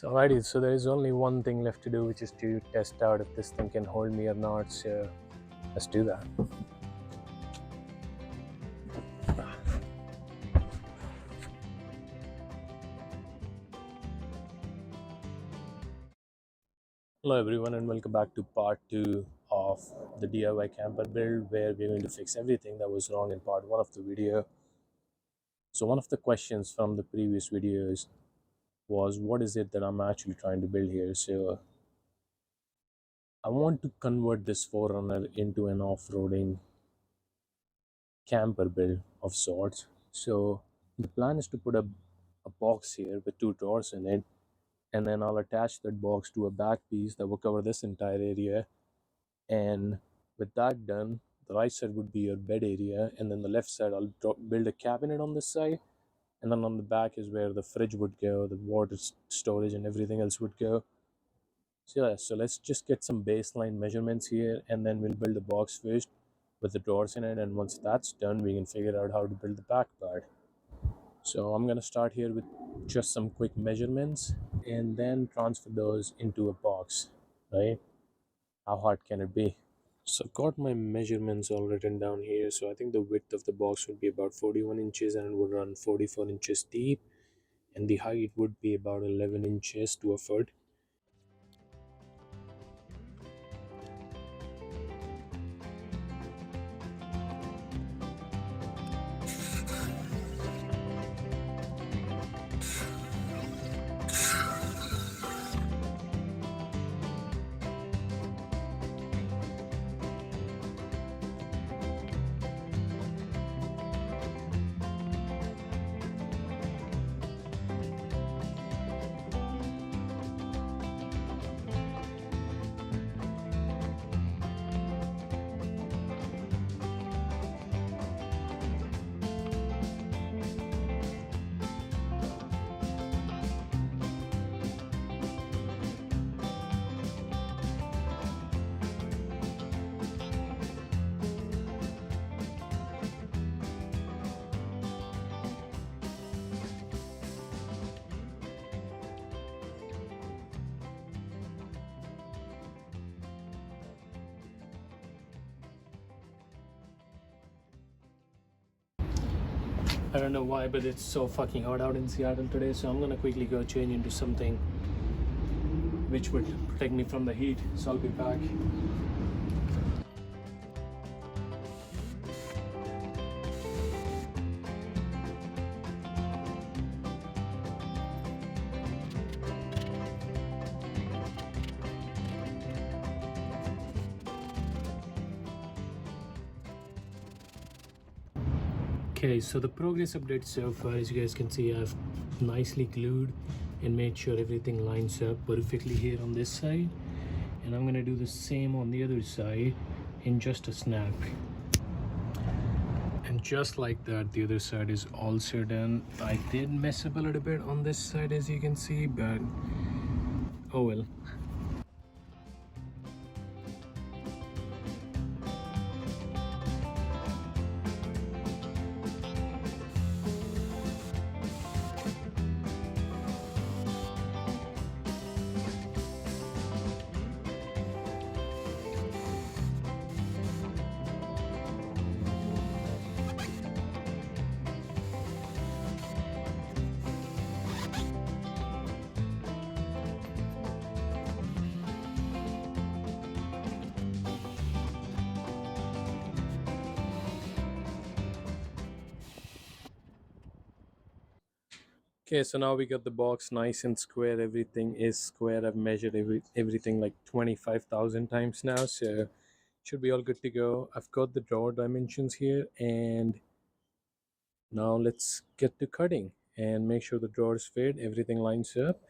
So alrighty, so there is only one thing left to do, which is to test out if this thing can hold me or not. So let's do that. Hello everyone and welcome back to part 2 of the DIY camper build, where we're going to fix everything that was wrong in part 1 of the video. So one of the questions from the previous videos was, what is it that I'm actually trying to build here? So I want to convert this Forerunner into an off-roading camper build of sorts. So the plan is to put a box here with 2 drawers in it, and then I'll attach that box to a back piece that will cover this entire area. And with that done, the right side would be your bed area, and then the left side I'll build a cabinet on this side, and then on the back is where the fridge would go, the water storage and everything else would go. So yeah, so let's just get some baseline measurements here, and then we'll build the box first with the drawers in it, and once that's done we can figure out how to build the back part. So I'm gonna start here with just some quick measurements and then transfer those into a box, right? How hard can it be? So I've got my measurements all written down here. So I think the width of the box would be about 41 inches and it would run 44 inches deep, and the height would be about 11 inches to a foot. I don't know why, but it's so fucking hot out in Seattle today, so I'm gonna quickly go change into something which would protect me from the heat. So I'll be back. Okay, so the progress update so far, as you guys can see, I've nicely glued and made sure everything lines up perfectly here on this side, and I'm gonna do the same on the other side in just a snap. And just like that, the other side is also done. I did mess up a little bit on this side, as you can see, but oh well. Okay, so now we got the box nice and square. Everything is square. I've measured everything like 25,000 times now, so should be all good to go. I've got the drawer dimensions here, and now let's get to cutting and make sure the drawers fit, everything lines up.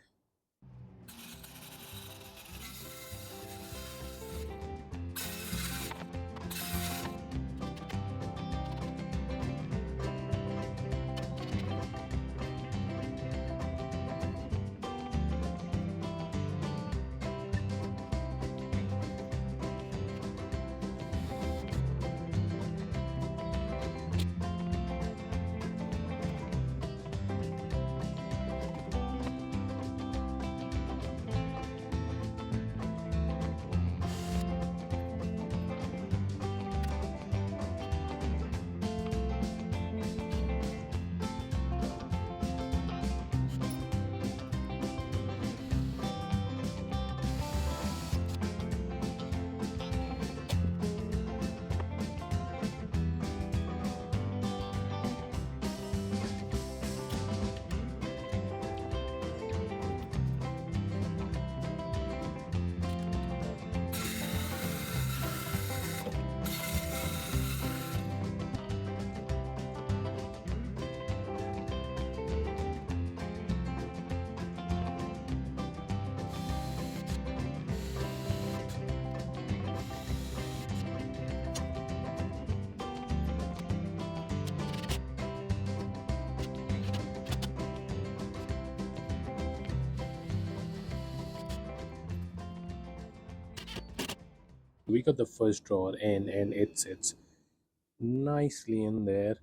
We got the first drawer in, and it sits nicely in there.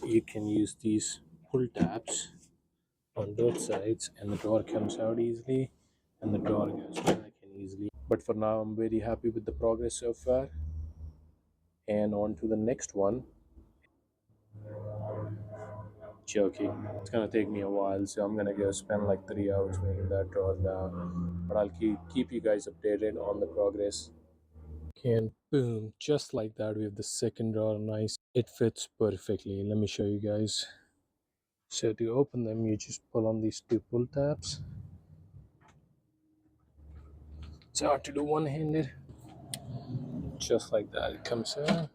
You can use these pull tabs on both sides, and the drawer comes out easily, and the drawer goes back in easily. But for now, I'm very happy with the progress so far. And on to the next one. Joking. It's gonna take me a while, so I'm gonna go spend like 3 hours making that drawer now. But I'll keep you guys updated on the progress. And boom, just like that, we have the second drawer. Nice. It fits perfectly. Let me show you guys. So to open them, you just pull on these two pull tabs. It's hard to do one-handed. Just like that, it comes out.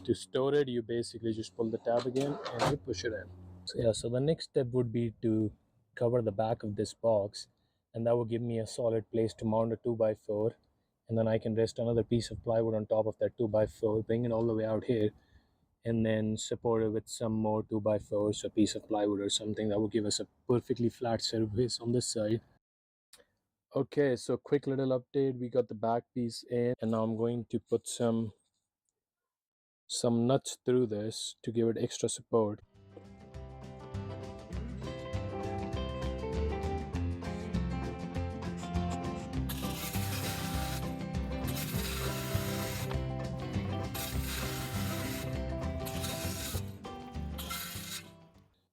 To store it, you basically just pull the tab again and you push it in. So yeah, so the next step would be to cover the back of this box, and that will give me a solid place to mount a 2x4, and then I can rest another piece of plywood on top of that 2x4, bring it all the way out here, and then support it with some more 2x4s, a piece of plywood or something that will give us a perfectly flat surface on this side. Okay, so quick little update. We got the back piece in, and now I'm going to put some nuts through this to give it extra support.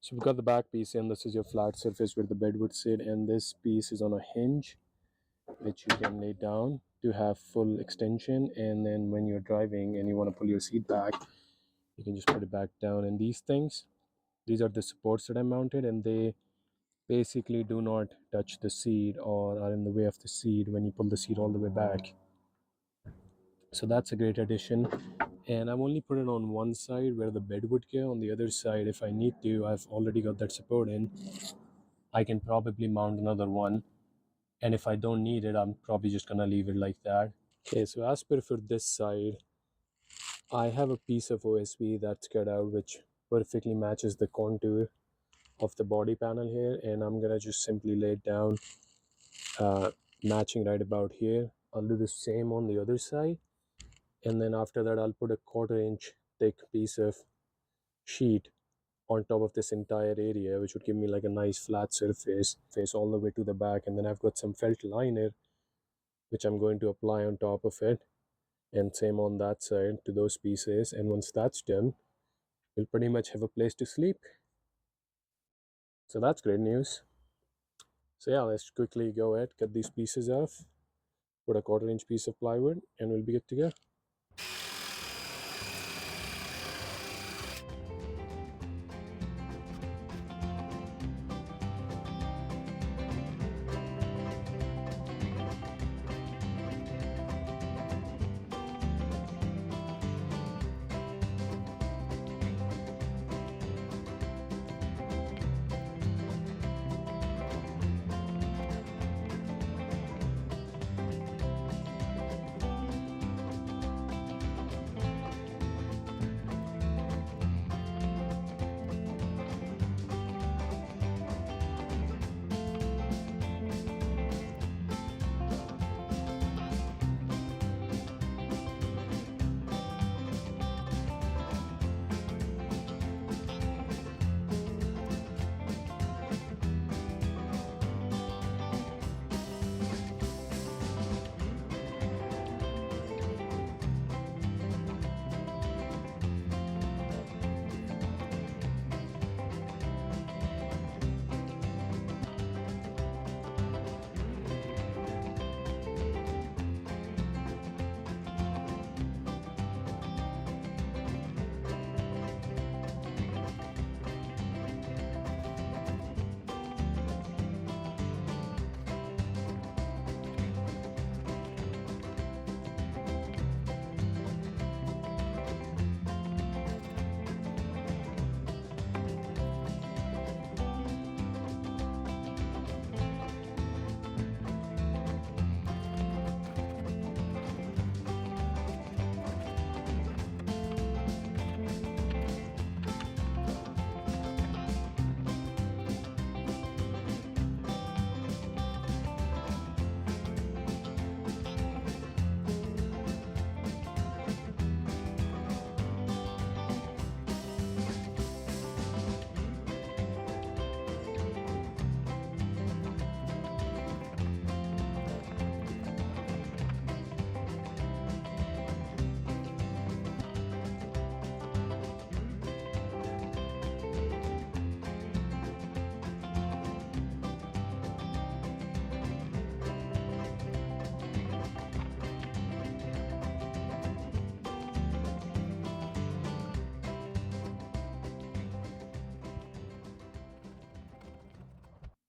So we've got the back piece in. This is your flat surface where the bed would sit, and this piece is on a hinge which you can lay down to have full extension. And then when you're driving and you want to pull your seat back, you can just put it back down. And these are the supports that I mounted, and they basically do not touch the seat or are in the way of the seat when you pull the seat all the way back. So that's a great addition. And I've only put it on one side where the bed would go. On the other side, if I need to, I've already got that support in. I can probably mount another one, and if I don't need it, I'm probably just gonna leave it like that. Okay, so as per for this side, I have a piece of OSB that's cut out which perfectly matches the contour of the body panel here, and I'm gonna just simply lay it down, matching right about here. I'll do the same on the other side, and then after that I'll put a 1/4 inch thick piece of sheet on top of this entire area, which would give me like a nice flat surface face all the way to the back. And then I've got some felt liner which I'm going to apply on top of it, and same on that side to those pieces. And once that's done, we'll pretty much have a place to sleep. So that's great news. So yeah, let's quickly go ahead, cut these pieces off, put a 1/4 inch piece of plywood, and we'll be good to go.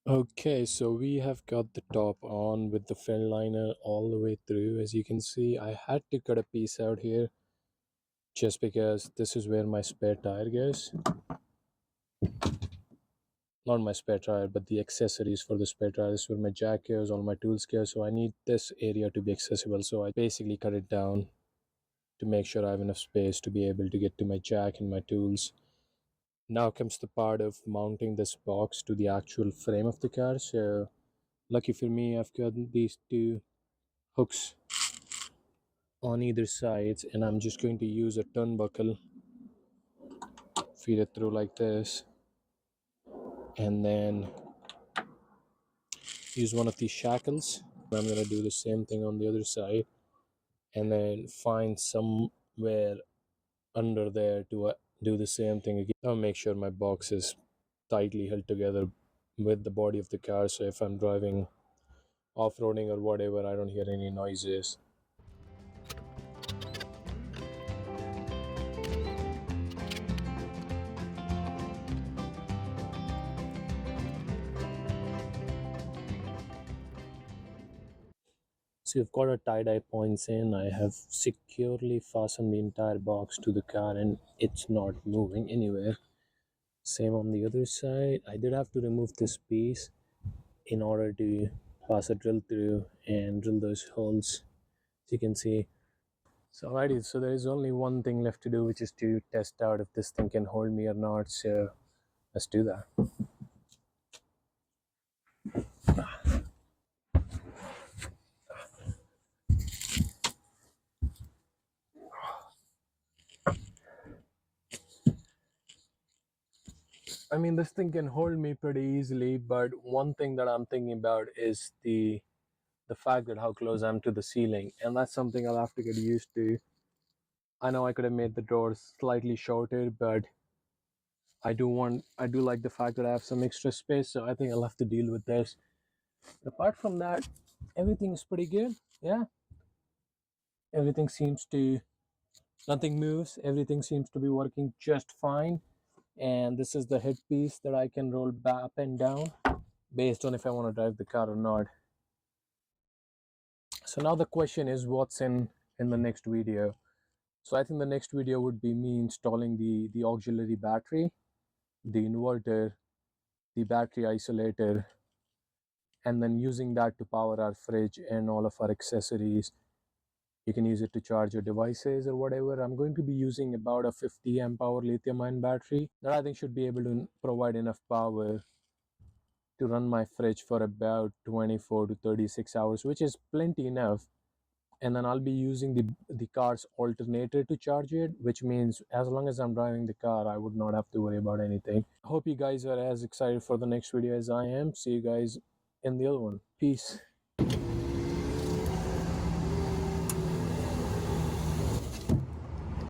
Okay, so we have got the top on with the fin liner all the way through. As you can see, I had to cut a piece out here just because this is where my spare tire goes. Not my spare tire, but the accessories for the spare tire. This is where my jack goes, all my tools go. So I need this area to be accessible. So I basically cut it down to make sure I have enough space to be able to get to my jack and my tools. Now comes the part of mounting this box to the actual frame of the car. So lucky for me, I've got these two hooks on either sides, and I'm just going to use a turnbuckle, feed it through like this, and then use one of these shackles. I'm going to do the same thing on the other side, and then find somewhere under there to do the same thing again. I'll make sure my box is tightly held together with the body of the car, so if I'm driving off-roading or whatever, I don't hear any noises. So you've got a tie-dye points in. I have securely fastened the entire box to the car and it's not moving anywhere. Same on the other side. I did have to remove this piece in order to pass a drill through and drill those holes, as you can see. So alrighty, so there is only one thing left to do, which is to test out if this thing can hold me or not. So let's do that. I mean, this thing can hold me pretty easily, but one thing that I'm thinking about is the fact that how close I'm to the ceiling, and that's something I'll have to get used to. I know I could have made the doors slightly shorter, but I do like the fact that I have some extra space, so I think I'll have to deal with this. Apart from that, everything is pretty good. Yeah, everything seems to nothing moves. Everything seems to be working just fine. And this is the headpiece that I can roll back up and down based on if I want to drive the car or not. So now the question is, what's in the next video? So I think the next video would be me installing the auxiliary battery, the inverter, the battery isolator, and then using that to power our fridge and all of our accessories. You can use it to charge your devices or whatever. I'm going to be using about a 50 amp hour lithium ion battery that I think should be able to provide enough power to run my fridge for about 24 to 36 hours, which is plenty enough. And then I'll be using the car's alternator to charge it, which means as long as I'm driving the car, I would not have to worry about anything. Hope you guys are as excited for the next video as I am. See you guys in the other one. Peace.